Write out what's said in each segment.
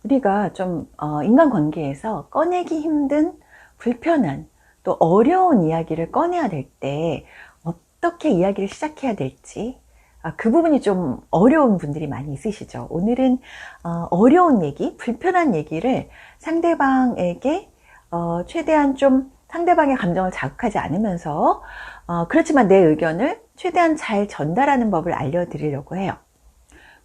우리가 좀 인간관계에서 꺼내기 힘든 불편한 또 어려운 이야기를 꺼내야 될 때 어떻게 이야기를 시작해야 될지 그 부분이 좀 어려운 분들이 많이 있으시죠. 오늘은 어려운 얘기, 불편한 얘기를 상대방에게 최대한 좀 상대방의 감정을 자극하지 않으면서 그렇지만 내 의견을 최대한 잘 전달하는 법을 알려드리려고 해요.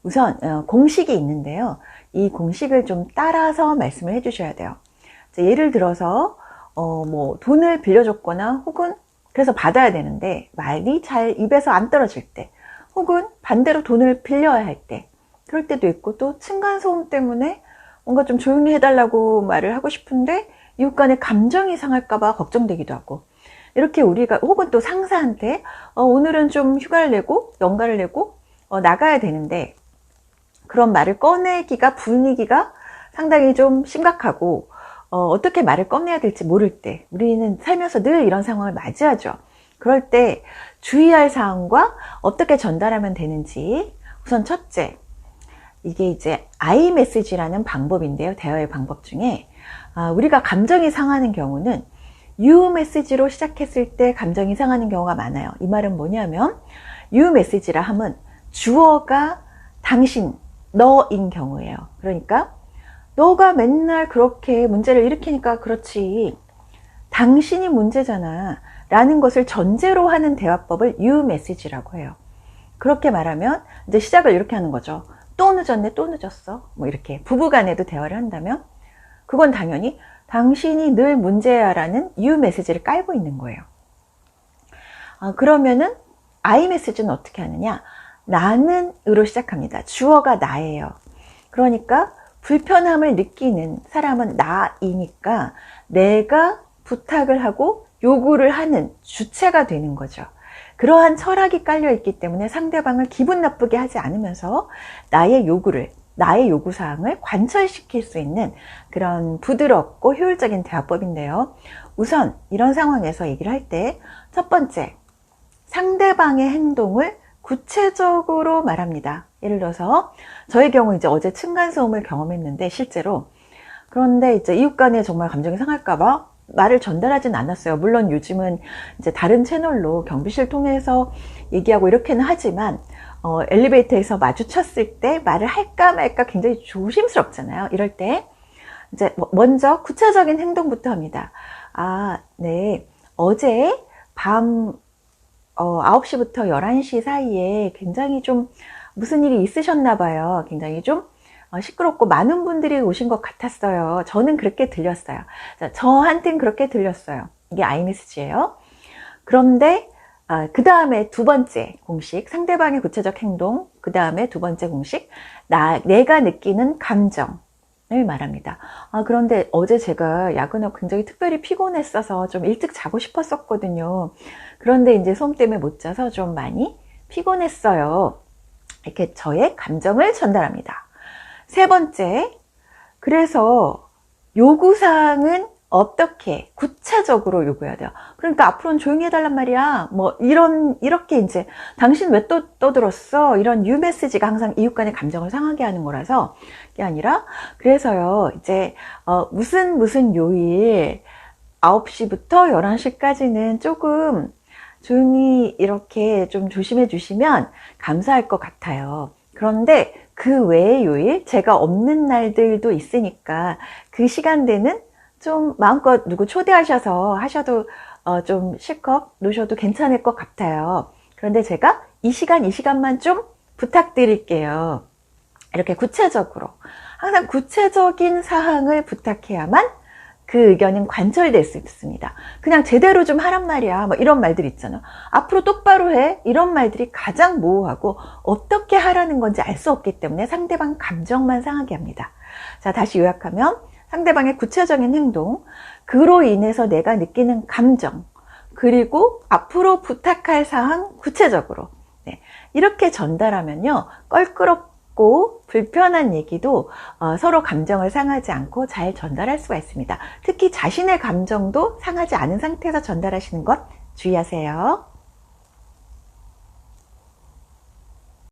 우선 공식이 있는데요. 이 공식을 좀 따라서 말씀을 해주셔야 돼요. 예를 들어서 뭐 돈을 빌려줬거나 혹은 그래서 받아야 되는데 말이 잘 입에서 안 떨어질 때, 혹은 반대로 돈을 빌려야 할 때, 그럴 때도 있고, 또 층간소음 때문에 뭔가 좀 조용히 해달라고 말을 하고 싶은데 이웃 간의 감정이 상할까봐 걱정되기도 하고, 이렇게 우리가 혹은 또 상사한테 오늘은 좀 휴가를 내고 연가를 내고 나가야 되는데 그런 말을 꺼내기가 분위기가 상당히 좀 심각하고 어떻게 말을 꺼내야 될지 모를 때, 우리는 살면서 늘 이런 상황을 맞이하죠. 그럴 때 주의할 사항과 어떻게 전달하면 되는지, 우선 첫째, 이게 이제 I 메시지라는 방법인데요. 대화의 방법 중에 우리가 감정이 상하는 경우는 You 메시지로 시작했을 때 감정이 상하는 경우가 많아요. 이 말은 뭐냐면 You 메시지라 함은 주어가 당신, 너인 경우예요. 그러니까 너가 맨날 그렇게 문제를 일으키니까 그렇지, 당신이 문제잖아 라는 것을 전제로 하는 대화법을 You 메시지라고 해요. 그렇게 말하면 이제 시작을 이렇게 하는 거죠. 또 늦었네, 또 늦었어. 뭐 이렇게 부부간에도 대화를 한다면 그건 당연히 당신이 늘 문제야 라는 You 메시지를 깔고 있는 거예요. 그러면은 I 메시지는 어떻게 하느냐? 나는으로 시작합니다. 주어가 나예요. 그러니까 불편함을 느끼는 사람은 나이니까 내가 부탁을 하고 요구를 하는 주체가 되는 거죠. 그러한 철학이 깔려 있기 때문에 상대방을 기분 나쁘게 하지 않으면서 나의 요구를, 나의 요구사항을 관철시킬 수 있는 그런 부드럽고 효율적인 대화법인데요. 우선 이런 상황에서 얘기를 할 때 첫 번째, 상대방의 행동을 구체적으로 말합니다. 예를 들어서 저의 경우 이제 어제 층간소음을 경험했는데 실제로, 그런데 이제 이웃 간에 정말 감정이 상할까봐 말을 전달하진 않았어요. 물론 요즘은 이제 다른 채널로 경비실 통해서 얘기하고 이렇게는 하지만 엘리베이터에서 마주쳤을 때 말을 할까 말까 굉장히 조심스럽잖아요. 이럴 때 이제 먼저 구체적인 행동부터 합니다. 네, 어제 밤 9시부터 11시 사이에 굉장히 좀 무슨 일이 있으셨나 봐요. 굉장히 좀 시끄럽고 많은 분들이 오신 것 같았어요. 저는 그렇게 들렸어요. 저한테는 그렇게 들렸어요. 이게 아이메시지예요. 그런데 그 다음에 두 번째 공식, 상대방의 구체적 행동, 그 다음에 두 번째 공식, 내가 느끼는 감정을 말합니다. 그런데 어제 제가 야근하고 굉장히 특별히 피곤했어서 좀 일찍 자고 싶었었거든요. 그런데 이제 소음 때문에 못 자서 좀 많이 피곤했어요. 이렇게 저의 감정을 전달합니다. 세 번째, 그래서 요구사항은 어떻게 구체적으로 요구해야 돼요. 그러니까 앞으로는 조용히 해달란 말이야. 뭐 이렇게 이제 당신 왜 또 떠들었어? 이런 유 메시지가 항상 이웃 간의 감정을 상하게 하는 거라서, 그게 아니라 그래서요 이제 무슨 요일 9시부터 11시까지는 조금 조용히 이렇게 좀 조심해 주시면 감사할 것 같아요. 그런데 그 외의 요일, 제가 없는 날들도 있으니까 그 시간대는 좀 마음껏 누구 초대하셔서 하셔도 좀 실컷 노셔도 괜찮을 것 같아요. 그런데 제가 이 시간만 좀 부탁드릴게요. 이렇게 구체적으로, 항상 구체적인 사항을 부탁해야만 그 의견은 관철될 수 있습니다. 그냥 제대로 좀 하란 말이야, 뭐 이런 말들 있잖아. 앞으로 똑바로 해, 이런 말들이 가장 모호하고 어떻게 하라는 건지 알 수 없기 때문에 상대방 감정만 상하게 합니다. 자, 다시 요약하면 상대방의 구체적인 행동, 그로 인해서 내가 느끼는 감정, 그리고 앞으로 부탁할 사항 구체적으로, 네, 이렇게 전달하면요 껄끄럽고 불편한 얘기도 서로 감정을 상하지 않고 잘 전달할 수가 있습니다. 특히 자신의 감정도 상하지 않은 상태에서 전달하시는 것 주의하세요.